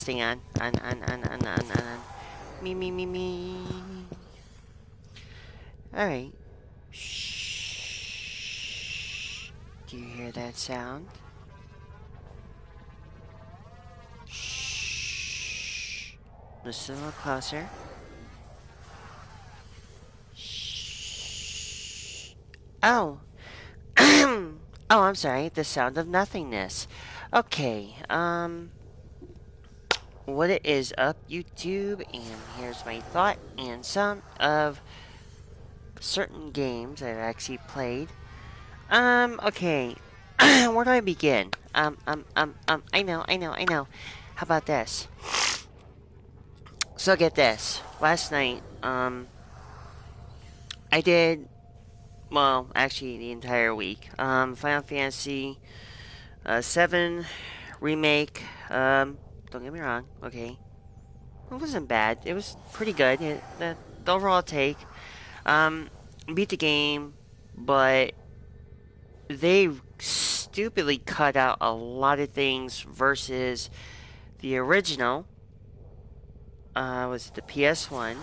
Stay on. Me. Alright. Shh. Do you hear that sound? Shh. Listen a little closer. Shh. Oh. Oh, I'm sorry. The sound of nothingness. Okay, what it is up YouTube, and here's my thought and some of certain games I've actually played. Okay. Where do I begin? I know. How about this? So get this. Last night, I did, well, actually the entire week, Final Fantasy, 7 Remake, don't get me wrong, okay. It wasn't bad. It was pretty good. The overall take, um, beat the game, but they stupidly cut out a lot of things versus the original. Was it the PS1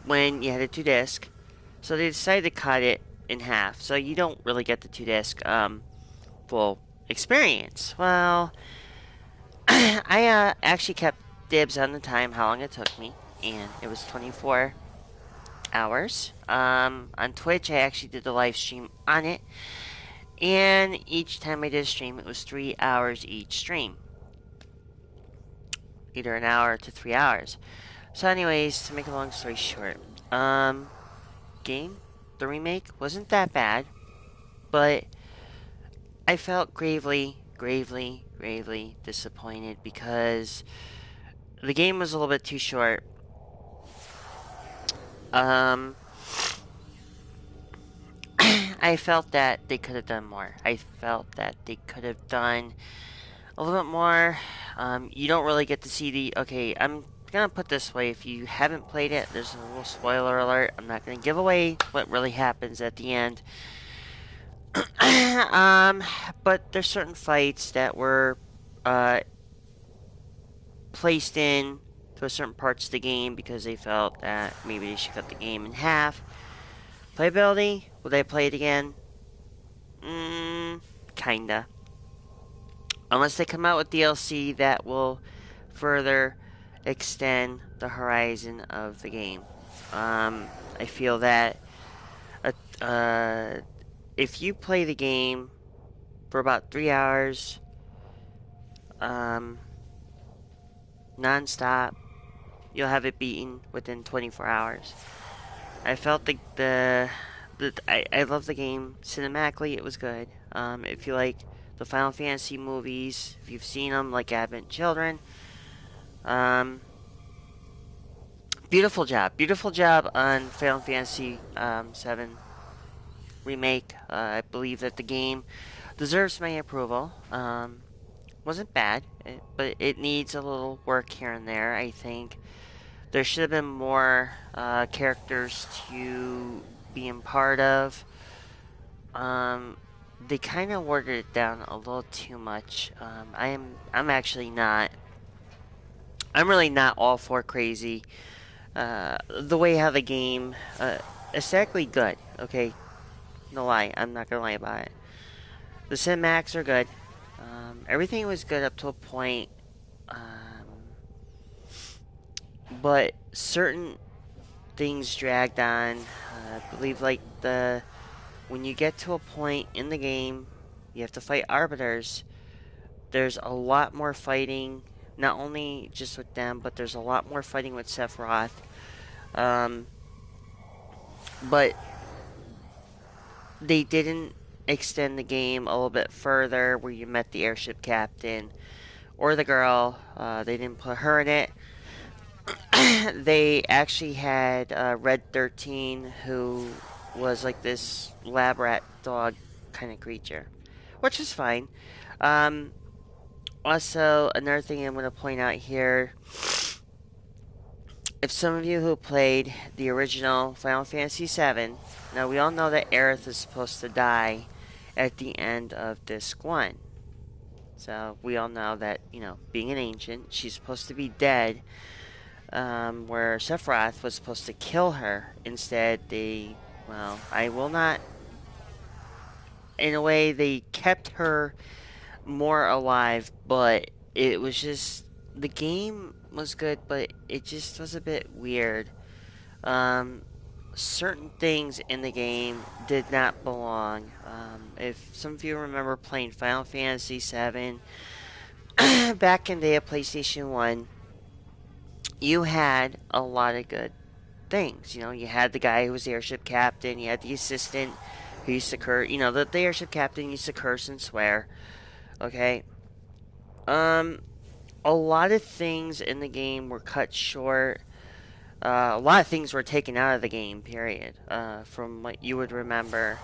when you had a two disc? So they decided to cut it in half, so you don't really get the two disc full experience. Well, I actually kept dibs on the time, how long it took me, and it was 24 hours. On Twitch, I actually did the live stream on it, and each time I did a stream, it was 3 hours each stream, either an hour to 3 hours. So, anyways, to make a long story short, game, the remake wasn't that bad, but I felt gravely disappointed because the game was a little bit too short. Um, I felt that they could have done more. I felt that they could have done a little bit more. You don't really get to see the. Okay, I'm gonna put this way: if you haven't played it, there's a little spoiler alert. I'm not gonna give away what really happens at the end. um, but there's certain fights that were uh, placed in to certain parts of the game because they felt that maybe they should cut the game in half. Playability, will they play it again? Kinda. Unless they come out with DLC that will further extend the horizon of the game. I feel that uh, uh, if you play the game for about 3 hours, um, non-stop, you'll have it beaten within 24 hours. I felt I love the game. Cinematically, it was good. If you like the Final Fantasy movies, if you've seen them, like Advent Children, um, beautiful job on Final Fantasy 7 remake. I believe that the game deserves my approval. Wasn't bad, but it needs a little work here and there. I think there should have been more characters to being part of. Um, they kind of watered it down a little too much. I'm actually not. I'm really not all for crazy. The way how the game, aesthetically good. Okay, no lie. I'm not gonna lie about it. The cinematics are good. Everything was good up to a point. But certain things dragged on. I believe like the when you get to a point in the game, you have to fight arbiters. There's a lot more fighting, not only just with them, but there's a lot more fighting with Sephiroth. Um, but they didn't extend the game a little bit further where you met the airship captain or the girl. They didn't put her in it. They actually had Red 13, who was like this lab rat dog kind of creature, which is fine. Um, Also, another thing I'm going to point out here, if some of you who played the original Final Fantasy VII, now we all know that Aerith is supposed to die at the end of Disc 1. So we all know that, being an ancient, she's supposed to be dead. Where Sephiroth was supposed to kill her. Instead, I will not. In a way, they kept her more alive, but it was just the game was good, but it just was a bit weird. Um, Certain things in the game did not belong. If some of you remember playing Final Fantasy VII back in the day of PlayStation 1, you had a lot of good things. You had the guy who was the airship captain, you had the assistant who used to curse, the airship captain used to curse and swear. Okay. Um, a lot of things in the game were cut short. A lot of things were taken out of the game, period, from what you would remember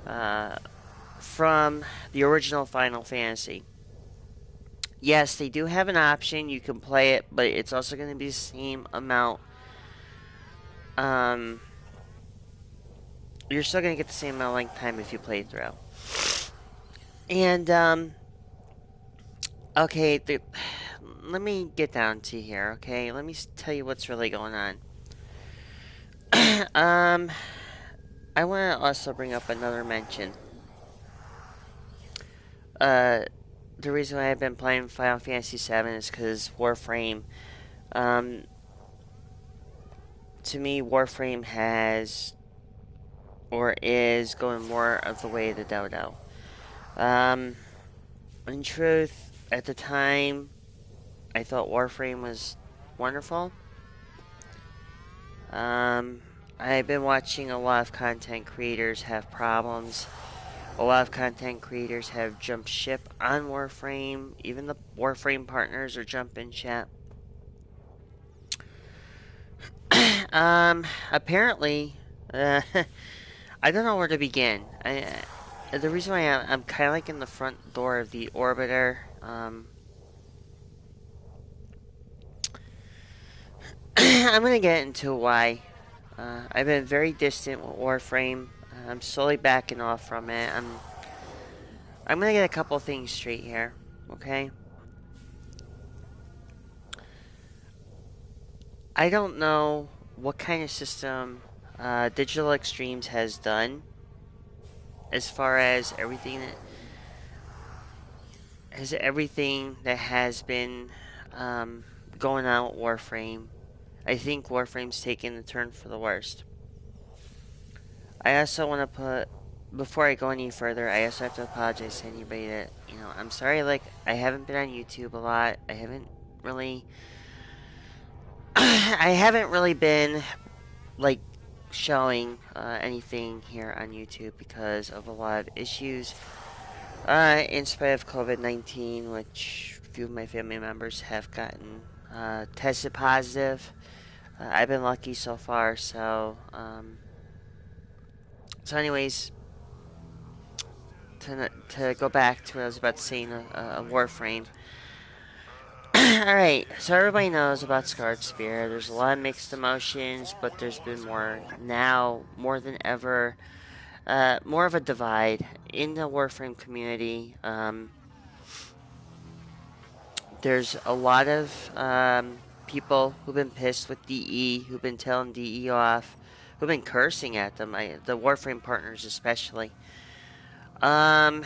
uh, from the original Final Fantasy. Yes, they do have an option. You can play it, but it's also going to be the same amount. Um, you're still going to get the same amount of length time if you play through. And, okay, let me get down to here, okay? Let me tell you what's really going on. um, I want to also bring up another mention. Uh, the reason why I've been playing Final Fantasy VII is because Warframe. Um, to me, Warframe has or is going more of the way of the dodo. Um, in truth, at the time, I thought Warframe was wonderful. Um, I've been watching a lot of content creators have problems. A lot of content creators have jumped ship on Warframe. Even the Warframe partners are jumping ship. Apparently, I don't know where to begin. The reason why I'm kind of like in the front door of the Orbiter. I'm gonna get into why. I've been very distant with Warframe. I'm slowly backing off from it. I'm gonna get a couple things straight here, okay? I don't know what kind of system Digital Extremes has done as far as everything that has been um, going on with Warframe. I think Warframe's taken the turn for the worst. I also want to before I go any further, I also have to apologize to anybody that, I'm sorry, like, I haven't been on YouTube a lot. I haven't really, I haven't really been, like, showing anything here on YouTube because of a lot of issues. In spite of COVID-19, which a few of my family members have gotten tested positive. I've been lucky so far, so anyways, to go back to what I was about to say in a Warframe. Alright, so everybody knows about Scarred Spear. There's a lot of mixed emotions, but there's been more now, more than ever, more of a divide in the Warframe community. There's a lot of people who've been pissed with DE, who've been telling DE off, who've been cursing at them, the Warframe partners especially. Um,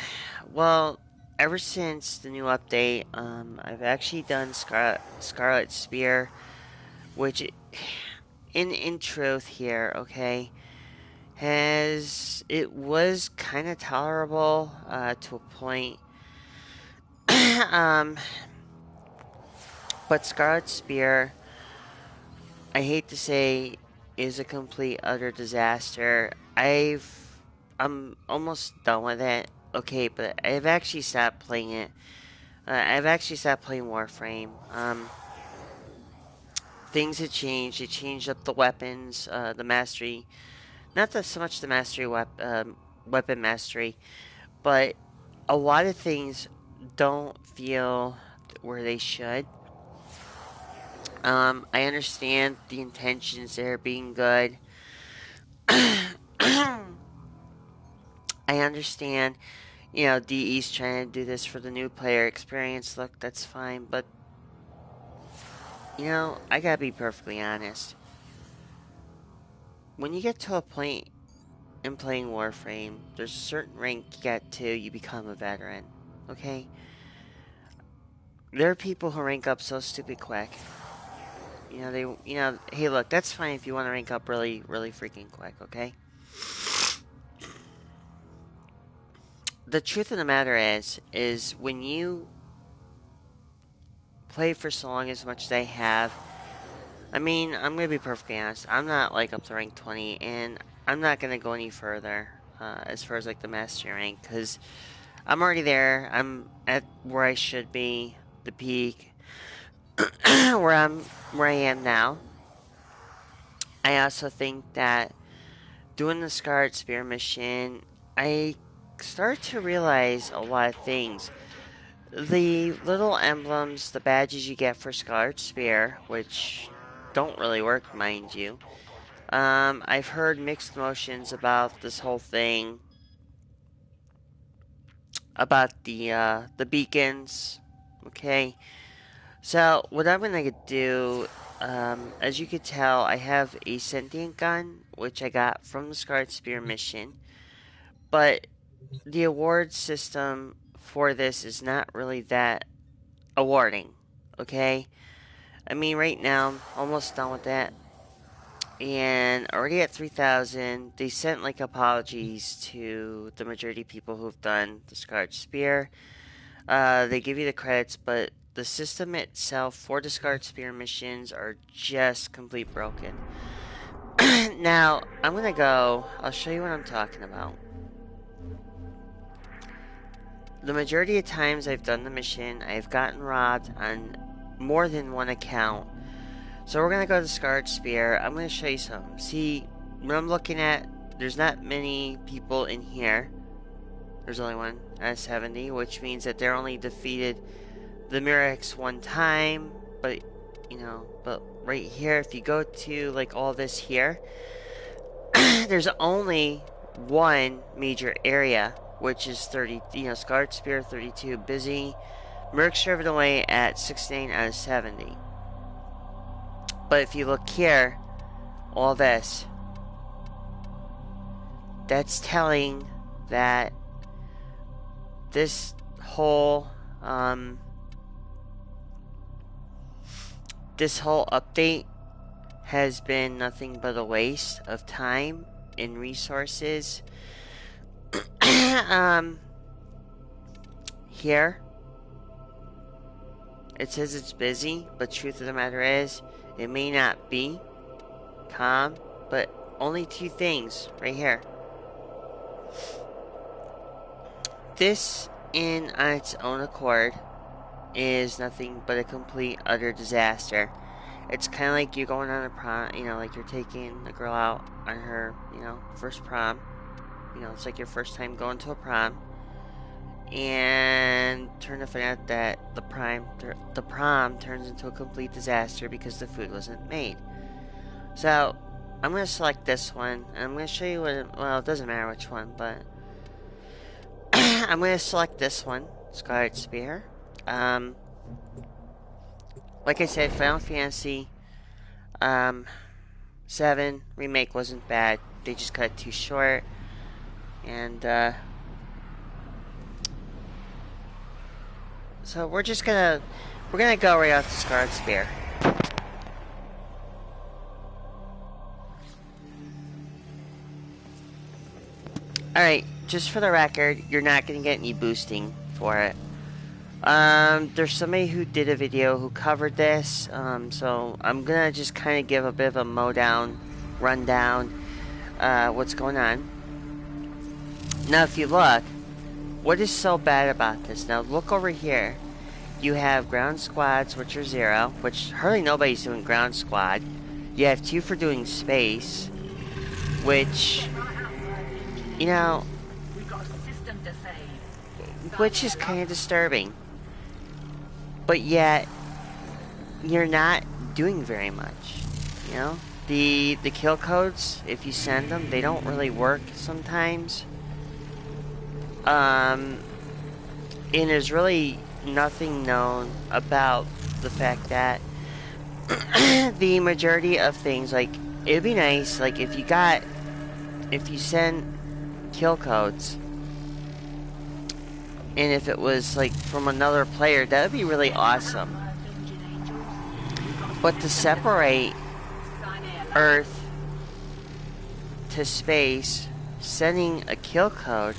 well, ever since the new update, I've actually done Scarlet Spear, which, in truth, here, okay, it was kind of tolerable to a point. um, but Scarlet Spear, I hate to say, is a complete utter disaster. I'm almost done with it. Okay, but I've actually stopped playing it. I've actually stopped playing Warframe. Things have changed. It changed up the weapons, the mastery. Not so much the mastery weapon mastery, but a lot of things don't feel where they should. I understand the intentions there being good. I understand, You know, DE's trying to do this for the new player experience. Look, that's fine, but you know, I gotta be perfectly honest. When you get to a point in playing Warframe, there's a certain rank you get to, you become a veteran. Okay? There are people who rank up so stupid quick. Hey, look, that's fine if you want to rank up really, really freaking quick, okay? The truth of the matter is when you play for so long as much as I have, I mean, I'm gonna be perfectly honest, I'm not like up to rank 20, and I'm not gonna go any further as far as like the mastery rank, because I'm already there. I'm at where I should be, the peak, where I am now. I also think that doing the Scarred Spear mission, I start to realize a lot of things. The little emblems, the badges you get for Scarred Spear, which don't really work, mind you. I've heard mixed emotions about this whole thing, about the beacons. Okay, so what I'm gonna do, as you could tell, I have a sentient gun, which I got from the Scarred Spear mission, but the award system for this is not really that awarding. Okay, I mean right now I'm almost done with that, and already at 3,000. They sent like apologies to the majority of people who've done the Scarred Spear. They give you the credits, but the system itself for the Scarred Spear missions are just complete broken. Now, I'm gonna go, I'll show you what I'm talking about. The majority of times I've done the mission, I've gotten robbed on more than one account. So we're gonna go to the Scarred Spear. I'm gonna show you something. See, what I'm looking at, there's not many people in here. There's only one at 70, which means that they're only defeated the Murex one time. But, but right here, if you go to, like, all this here, there's only one major area, which is 30, Scarred Spear 32, busy. Murex driven away at 69 out of 70. But if you look here, all this, that's telling that this whole update has been nothing but a waste of time and resources. Here it says it's busy, but truth of the matter is it may not be calm, but only two things right here. This, on its own accord, is nothing but a complete, utter disaster. It's kind of like you're going on a prom, like you're taking a girl out on her, first prom. It's like your first time going to a prom. And turn to find out that the prom turns into a complete disaster because the food wasn't made. So, I'm going to select this one, and I'm going to show you what, well, it doesn't matter which one, but I'm going to select this one, Scarred Spear. Like I said, Final Fantasy 7 Remake wasn't bad. They just cut it too short. And, so we're gonna go right off the Scarred Spear. Alright, just for the record, you're not gonna get any boosting for it. There's somebody who did a video who covered this, so I'm gonna just kind of give a bit of a rundown, what's going on. Now, if you look, what is so bad about this? Now, look over here. You have ground squads, which are 0, which hardly nobody's doing ground squad. You have 2 for doing space, which, which is kind of disturbing. But yet, you're not doing very much, The kill codes, if you send them, they don't really work sometimes. And there's really nothing known about the fact that the majority of things, like, it'd be nice, like, if you send kill codes, and if it was, like, from another player, that would be really awesome. But to separate Earth to space, sending a kill code,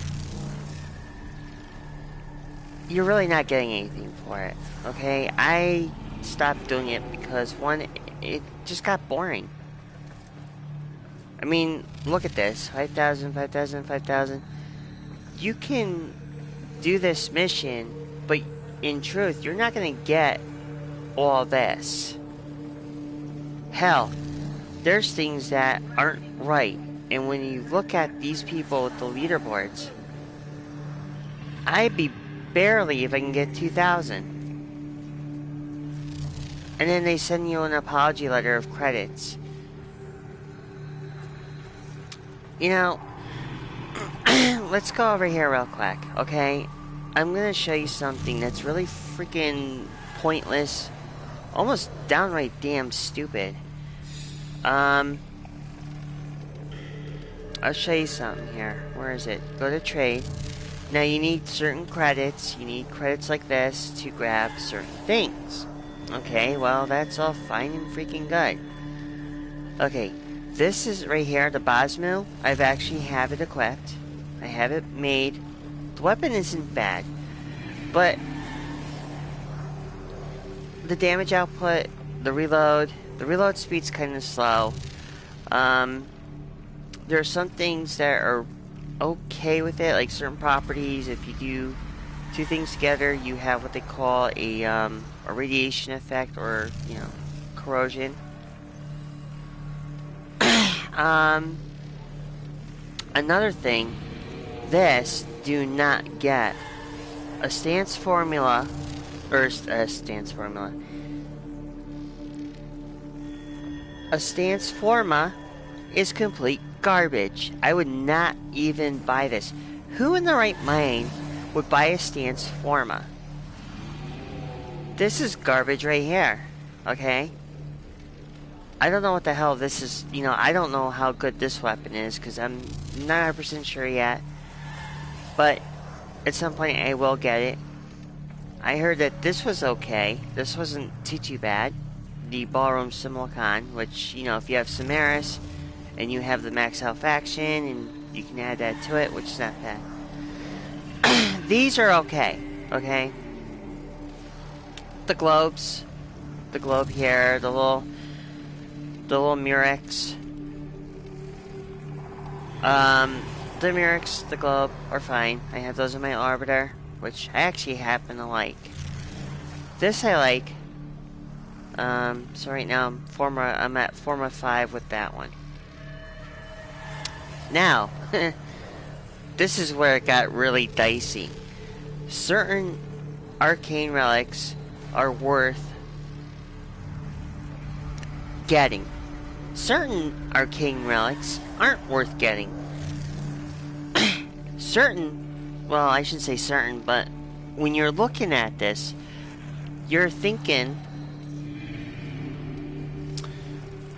you're really not getting anything for it, okay? I stopped doing it because, one, it just got boring. I mean, look at this. 5,000, 5,000, 5,000. You can do this mission, but in truth, you're not going to get all this. Hell, there's things that aren't right. And when you look at these people with the leaderboards, I'd be barely if I can get 2,000. And then they send you an apology letter of credits. You know, let's go over here real quick, okay? I'm gonna show you something that's really freaking pointless, almost downright damn stupid. I'll show you something here. Where is it? Go to trade. Now you need certain credits. You need credits like this to grab certain things. Okay, well, that's all fine and freaking good. Okay, this is right here, the Bosmu. I've actually have it equipped. I have it made. The weapon isn't bad, but the damage output, the reload speed's kind of slow. There are some things that are okay with it, like certain properties. If you do two things together, you have what they call a radiation effect, or, you know, corrosion. Another thing, this do not get a stance formula, or a stance formula. A stance forma is complete garbage. I would not even buy this. Who in the right mind would buy a stance forma? This is garbage right here, okay? I don't know what the hell this is, you know, I don't know how good this weapon is, because I'm not 100% sure yet. But at some point I will get it. I heard that this was okay. This wasn't too bad. The Ballroom Simulacron, which, you know, if you have Samaris and you have the max out faction, and you can add that to it, which is not bad. These are okay, okay? The globes, the globe here, the little Murex. The Murex, the globe are fine. I have those in my Arbiter, which I actually happen to like. This I like. So right now I'm at Forma 5 with that one. Now, this is where it got really dicey. Certain arcane relics are worth getting. Certain arcane relics aren't worth getting. Well, I shouldn't say certain, but when you're looking at this, you're thinking,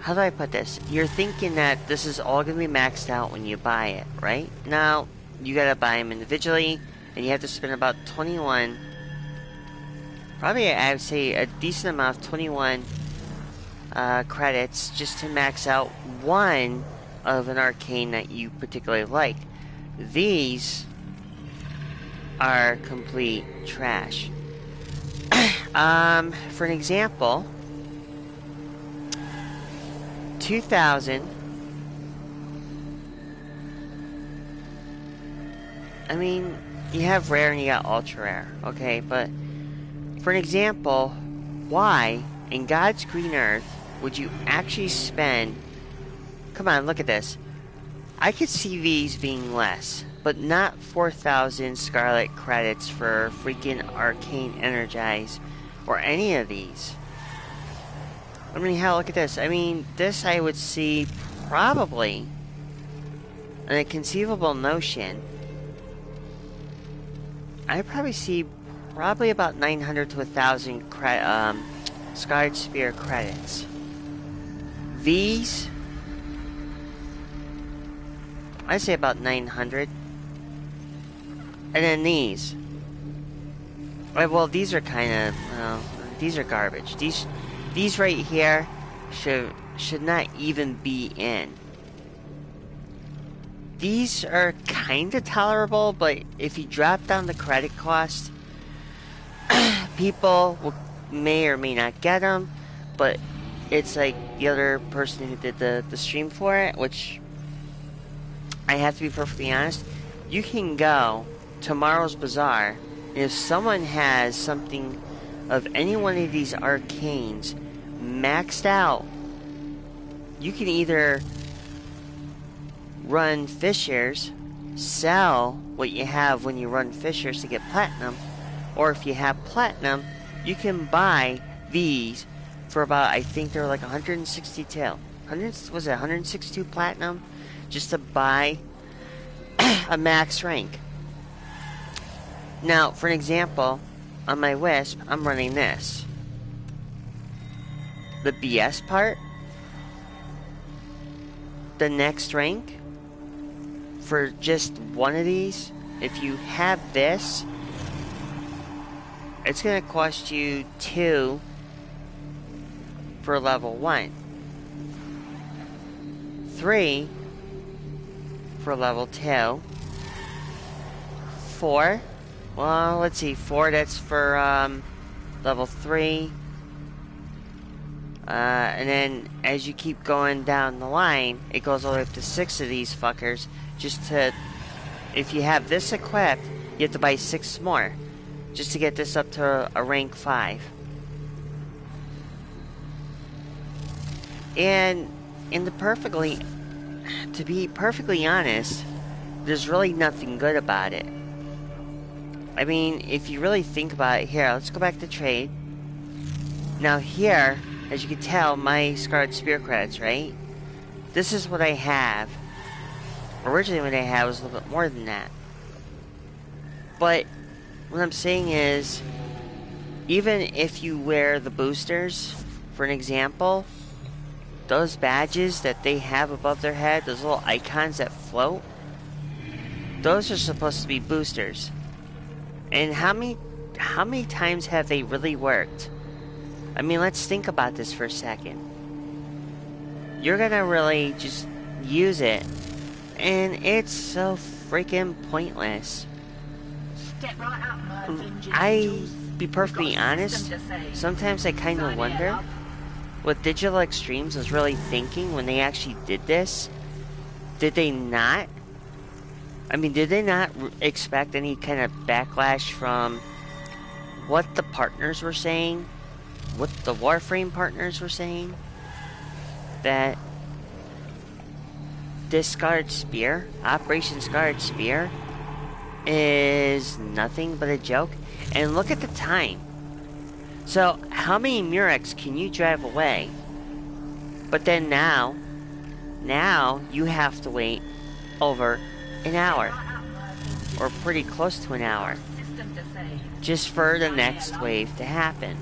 how do I put this? You're thinking that this is all going to be maxed out when you buy it, right? Now, you got to buy them individually, and you have to spend about 21, probably I would say a decent amount of 21 credits just to max out one of an arcane that you particularly like. These are complete trash. For an example, 2,000. I mean, you have rare and you got ultra rare, okay? But for an example, why in God's green earth would you actually spend? Come on, look at this. I could see these being less, but not 4,000 Scarlet credits for freaking Arcane Energize or any of these. I mean, hell, look at this. I mean, this I would see probably in a conceivable notion I probably see probably about 900 to 1,000 Scarred Spear credits. These, I say about 900. And then these. Well, these are kind of, these are garbage. These right here should not even be in. These are kind of tolerable, but if you drop down the credit cost, people may or may not get them, but it's like the other person who did the stream for it, which I have to be perfectly honest. You can go Tomorrow's Bazaar, and if someone has something of any one of these arcanes maxed out, you can either run Fishers, sell what you have when you run Fishers to get platinum, or if you have platinum, you can buy these for about, I think they're like 162. Was it 162 platinum? Just to buy a max rank. Now, for an example, on my Wisp, I'm running this. The BS part, the next rank, for just one of these, if you have this, it's going to cost you 2 for level 1. 3 for level 2. 4. Well, let's see. 4, that's for level 3. And then as you keep going down the line, it goes all the way up to 6 of these fuckers. Just to, if you have this equipped, you have to buy 6 more. Just to get this up to a rank 5. And to be perfectly honest, there's really nothing good about it. I mean, if you really think about it, here, let's go back to trade. Now here, as you can tell, my Scarred Spear credits, right? This is what I have. Originally what I had was a little bit more than that. But what I'm saying is, even if you wear the boosters, for an example, those badges that they have above their head, those little icons that float, those are supposed to be boosters. And how many times have they really worked? I mean, let's think about this for a second. You're gonna really just use it, and it's so freaking pointless. Step right up, Be perfectly honest, sometimes I kind of wonder what Digital Extremes was really thinking when they actually did this. Did they not? I mean, did they not expect any kind of backlash from what the partners were saying? What the Warframe partners were saying? That this Scarred Spear, Operation Scarred Spear, is nothing but a joke. And look at the time. So, how many Murex can you drive away? But then now you have to wait over an hour. Or pretty close to an hour. Just for the next wave to happen.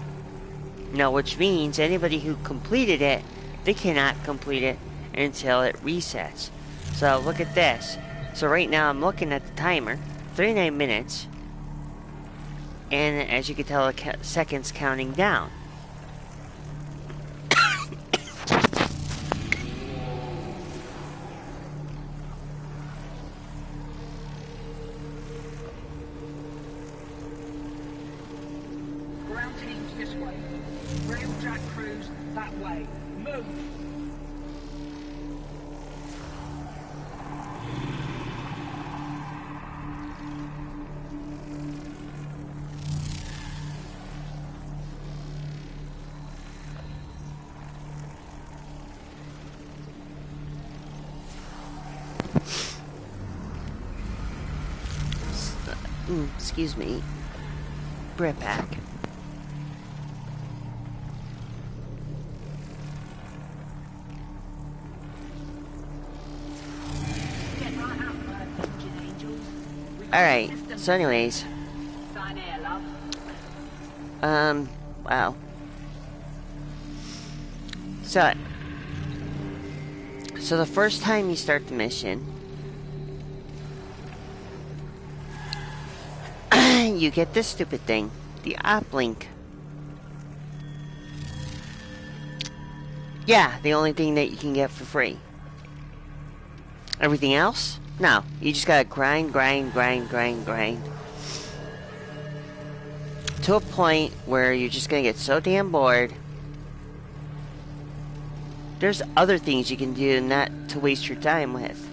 Now, which means anybody who completed it, they cannot complete it until it resets. So, look at this. So right now I'm looking at the timer. 39 minutes. And as you can tell, the seconds counting down. Ground teams this way. Rail track crews that way. Move! Excuse me. Brit back. Alright, so anyways, Wow. So the first time you start the mission, you get this stupid thing, the uplink. Yeah, the only thing that you can get for free. Everything else? No. You just gotta grind. To a point where you're just gonna get so damn bored. There's other things you can do not to waste your time with.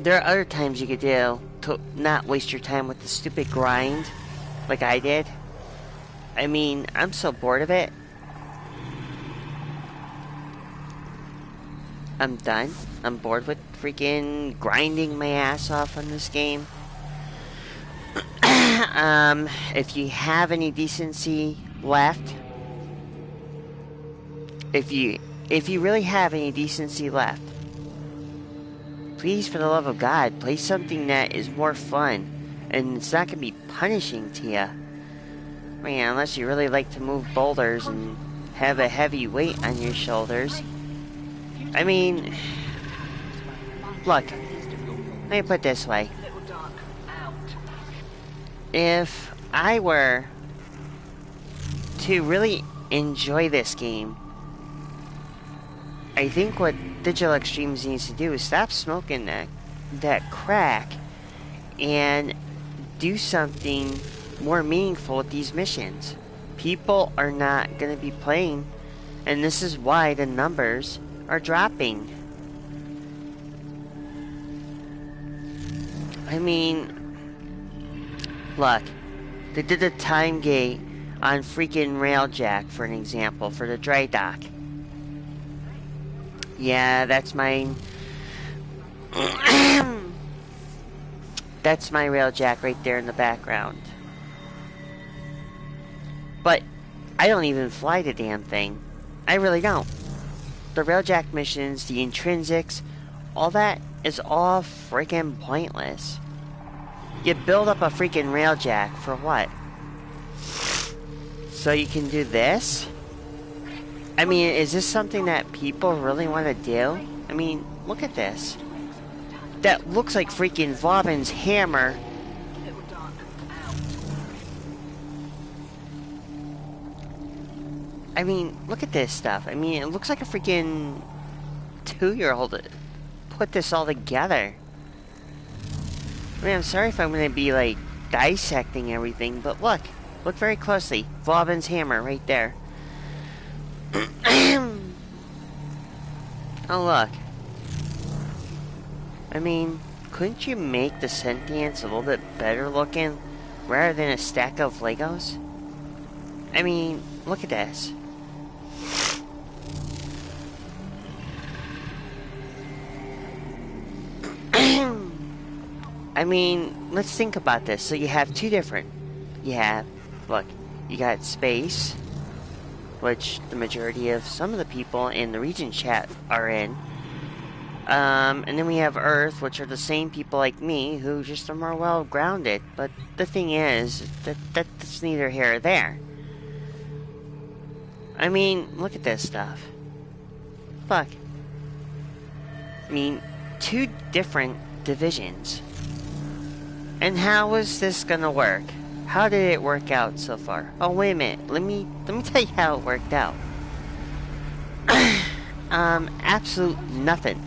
There are other times you could do to not waste your time with the stupid grind, like I did. I mean, I'm so bored of it. I'm done. I'm bored with freaking grinding my ass off on this game. If you have any decency left, if you really have any decency left, please, for the love of God, play something that is more fun, and it's not going to be punishing to you. Man, unless you really like to move boulders and have a heavy weight on your shoulders. I mean, look, let me put it this way. If I were to really enjoy this game, I think what Digital Extremes needs to do is stop smoking that crack and do something more meaningful with these missions. People are not going to be playing, and this is why the numbers are dropping. I mean, look, they did a time gate on freaking Railjack, for an example, for the dry dock. Yeah, that's my that's my Railjack right there in the background. But I don't even fly the damn thing. I really don't. The Railjack missions, the intrinsics, all that is all freaking pointless. You build up a freaking Railjack for what? So you can do this? I mean, is this something that people really want to do? I mean, look at this. That looks like freaking Vauban's hammer. I mean, look at this stuff. I mean, it looks like a freaking 2-year-old put this all together. I mean, I'm sorry if I'm going to be, like, dissecting everything, but look. Look very closely. Vauban's hammer right there. Oh, look. I mean, couldn't you make the sentience a little bit better looking rather than a stack of Legos? I mean, look at this. I mean, let's think about this. So you have two different. You have, look, you got space, which the majority of some of the people in the region chat are in. And then we have Earth, which are the same people like me who just are more well grounded. But the thing is, that's neither here or there. I mean, look at this stuff. Look. I mean, two different divisions. And how is this gonna work? How did it work out so far? Oh, wait a minute. Let me tell you how it worked out. Absolute nothing.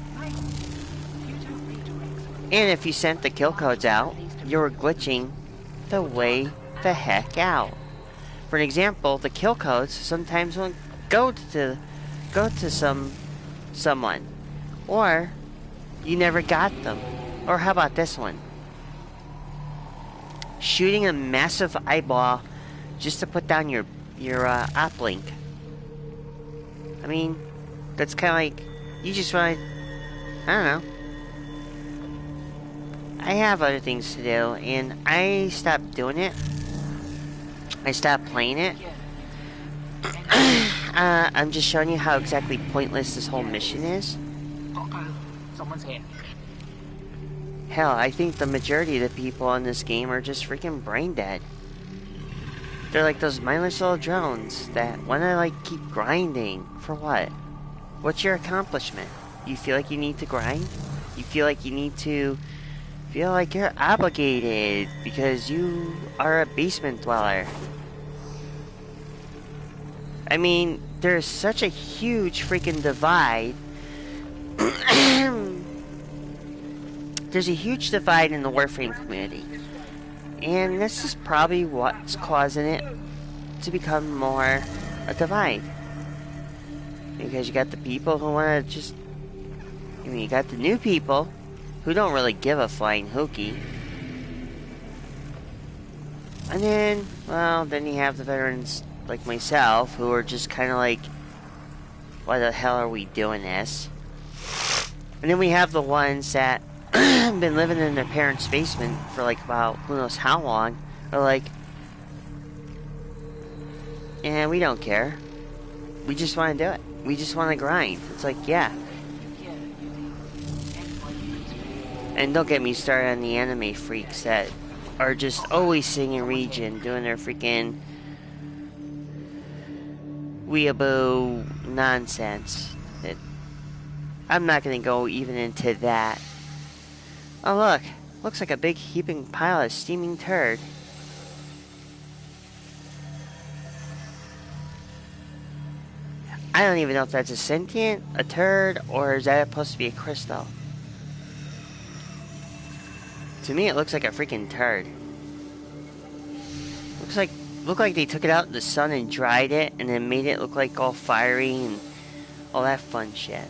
And if you sent the kill codes out, you were glitching the way the heck out. For an example, the kill codes sometimes won't go to someone, or you never got them. Or how about this one? Shooting a massive eyeball just to put down your uplink. I mean, that's kind of like you just want. I don't know. I have other things to do, and I stopped doing it. I stopped playing it. I'm just showing you how exactly pointless this whole mission is. Gotta go. Someone's here. Hell, I think the majority of the people in this game are just freaking brain dead. They're like those mindless little drones that wanna like keep grinding. For what? What's your accomplishment? You feel like you need to grind? You feel like you need to feel like you're obligated because you are a basement dweller. I mean, there's such a huge freaking divide. There's a huge divide in the Warframe community. And this is probably what's causing it to become more a divide. Because you got the people who want to just... I mean, you got the new people who don't really give a flying hooky. And then, well, then you have the veterans like myself who are just kind of like, why the hell are we doing this? And then we have the ones that been living in their parents' basement for like about who knows how long, are like, and we don't care. We just want to do it. We just want to grind. It's like, yeah. And don't get me started on the anime freaks that are just always singing region, doing their freaking weeaboo nonsense. I'm not gonna go even into that. Oh look, looks like a big heaping pile of steaming turd. I don't even know if that's a sentient, a turd, or is that supposed to be a crystal? To me, it looks like a freaking turd. Look like they took it out in the sun and dried it, and then made it look like all fiery and all that fun shit.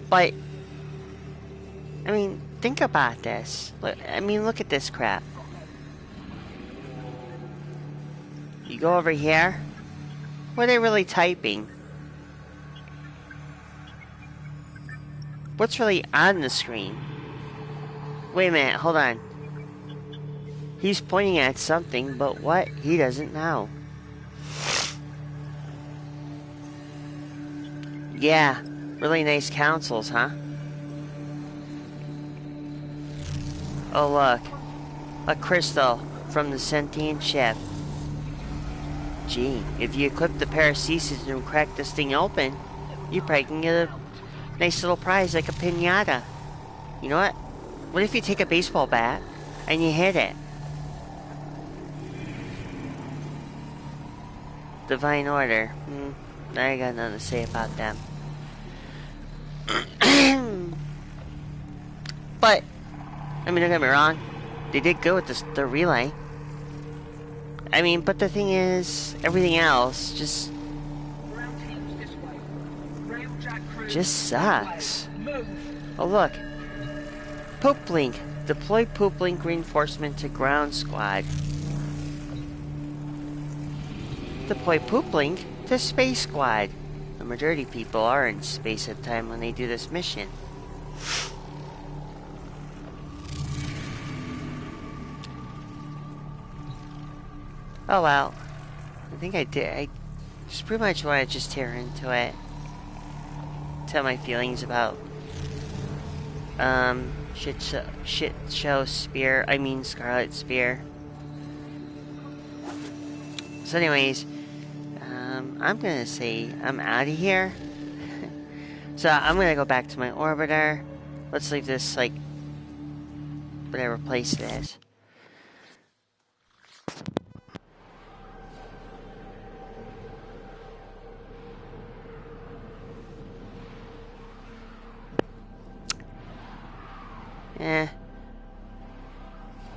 But I mean, think about this. Look at this crap. You go over here. What are they really typing? What's really on the screen? Wait a minute, hold on. He's pointing at something, but what? He doesn't know. Yeah, really nice consoles, huh? Oh look, a crystal from the sentient ship. Gee, if you equip the paracesis and crack this thing open, you probably can get a nice little prize like a piñata. You know what? What if you take a baseball bat and you hit it? Divine Order. I got nothing to say about them. But, I mean, don't get me wrong. They did good with the relay. I mean, but the thing is, everything else just sucks. Oh look, Poop Link. Deploy Poop Link reinforcement to ground squad. Deploy Poop Link to space squad. The majority of people are in space at the time when they do this mission. Oh well, I think I did. I just pretty much want to just tear into it. Tell my feelings about shit show Spear. I mean Scarlet Spear. So anyways, I'm gonna say I'm out of here. So I'm gonna go back to my orbiter. Let's leave this like whatever place it is.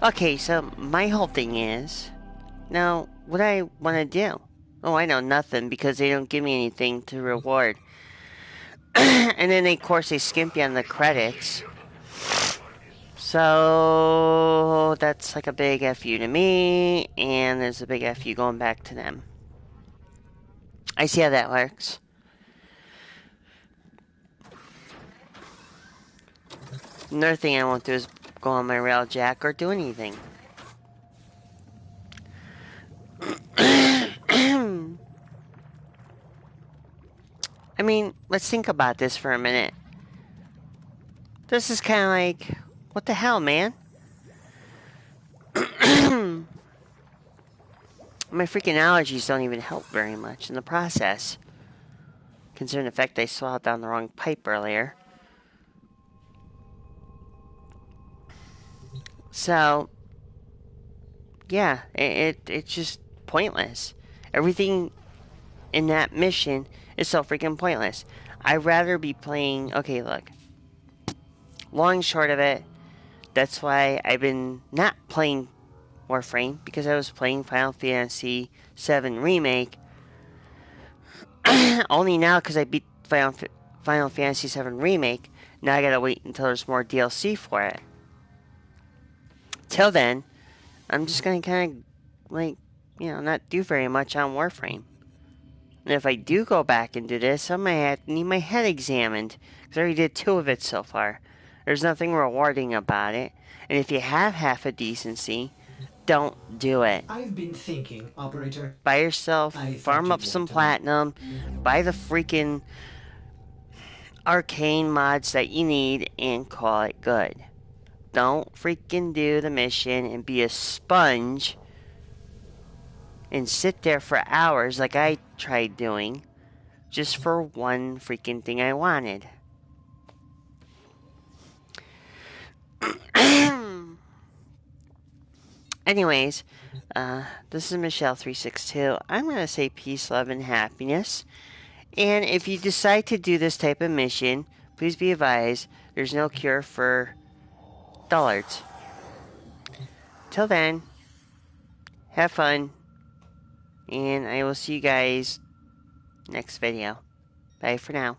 Okay, so my whole thing is, now, what I want to do? Oh, I know nothing, because they don't give me anything to reward. And then, of course, they skimp you on the credits. So, that's like a big F you to me, and there's a big F you going back to them. I see how that works. Another thing I won't do is go on my railjack or do anything. I mean, let's think about this for a minute. This is kind of like, what the hell, man? My freaking allergies don't even help very much in the process, considering the fact I swallowed down the wrong pipe earlier. So, yeah, it's just pointless. Everything in that mission is so freaking pointless. I'd rather be playing... Okay, look. Long and short of it, that's why I've been not playing Warframe, because I was playing Final Fantasy VII Remake. Only now, because I beat Final Fantasy VII Remake, now I gotta wait until there's more DLC for it. Till then, I'm just gonna kind of, like, not do very much on Warframe. And if I do go back and do this, I might need my head examined, because I already did 2 of it so far. There's nothing rewarding about it, and if you have half a decency, don't do it. I've been thinking, Operator. Buy yourself, farm up you'd some want to. platinum, buy the freaking arcane mods that you need, and call it good. Don't freaking do the mission and be a sponge and sit there for hours like I tried doing just for one freaking thing I wanted. Anyways, this is Michelle362. I'm going to say peace, love, and happiness. And if you decide to do this type of mission, please be advised, there's no cure for dullards. Till then, have fun, and I will see you guys next video. Bye for now.